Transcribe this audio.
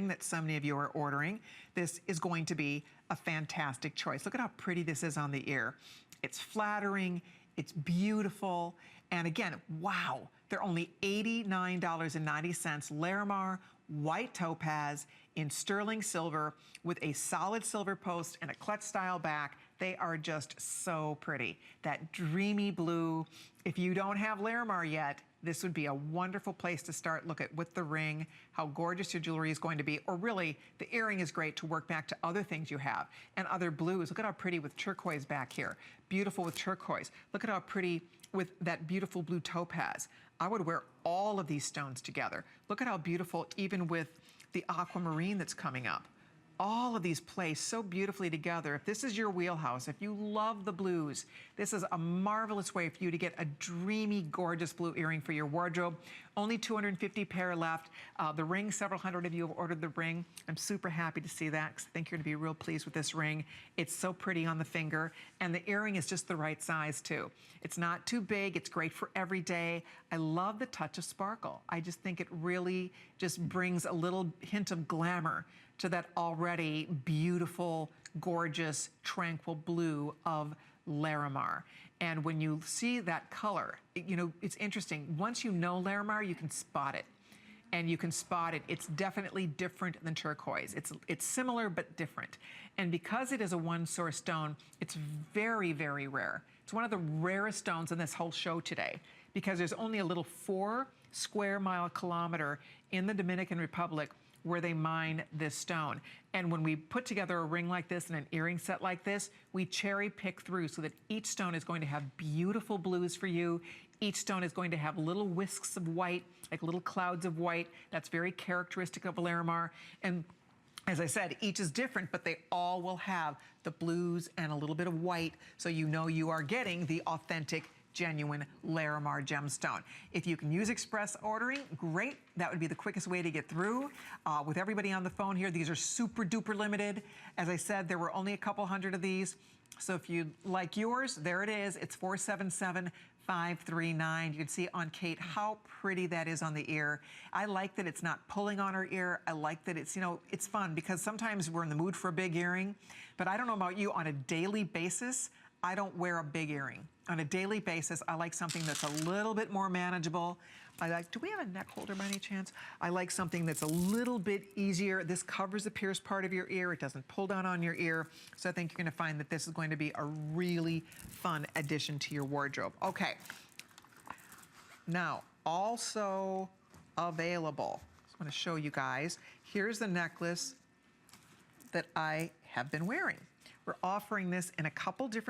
that so many of you are ordering, this is going to be a fantastic choice. Look at how pretty this is on the ear. It's flattering, it's beautiful, and again, wow, they're only $89.90. Larimar white topaz in sterling silver with a solid silver post and a clutch style back. They are just so pretty. That dreamy blue. If you don't have Larimar yet, this would be a wonderful place to start. Look at with the ring, how gorgeous your jewelry is going to be. Or really, the earring is great to work back to other things you have and other blues. Look at how pretty with turquoise back here. Beautiful with turquoise. Look at how pretty with that beautiful blue topaz. I would wear all of these stones together. Look at how beautiful even with the aquamarine that's coming up. All of these play so beautifully together. If this is your wheelhouse, if you love the blues, this is a marvelous way for you to get a dreamy, gorgeous blue earring for your wardrobe. Only 250 pair left. The ring, several hundred of you have ordered the ring. I'm super happy to see that because I think you're gonna be real pleased with this ring. It's so pretty on the finger, and the earring is just the right size too. It's not too big, it's great for every day. I love the touch of sparkle. I just think it really just brings a little hint of glamour to that already beautiful, gorgeous, tranquil blue of Larimar. And when you see that color, you know, it's interesting. Once you know Larimar, you can spot it. And you can spot it. It's definitely different than turquoise. It's similar but different. And because it is a one-source stone, it's very, very rare. It's one of the rarest stones in this whole show today because there's only a little 4 square mile kilometer in the Dominican Republic where they mine this stone. And when we put together a ring like this and an earring set like this, we cherry pick through so that each stone is going to have beautiful blues for you. Each stone is going to have little whisks of white, like little clouds of white. That's very characteristic of Larimar. And as I said, each is different, but they all will have the blues and a little bit of white, so you know you are getting the authentic, genuine Larimar gemstone. If you can use express ordering, great. That would be the quickest way to get through. With everybody on the phone here, these are super duper limited. As I said, there were only a couple hundred of these. So if you like yours, there it is. It's 477-539. You can see on Kate how pretty that is on the ear. I like that it's not pulling on her ear. I like that it's, you know, it's fun because sometimes we're in the mood for a big earring, but I don't know about you, on a daily basis, I don't wear a big earring. On a daily basis, I like something that's a little bit more manageable. I like, do we have a neck holder by any chance? I like something that's a little bit easier. This covers the pierced part of your ear. It doesn't pull down on your ear. So I think you're gonna find that this is going to be a really fun addition to your wardrobe. Okay, now also available, I just wanna show you guys, here's the necklace that I have been wearing. We're offering this in a couple different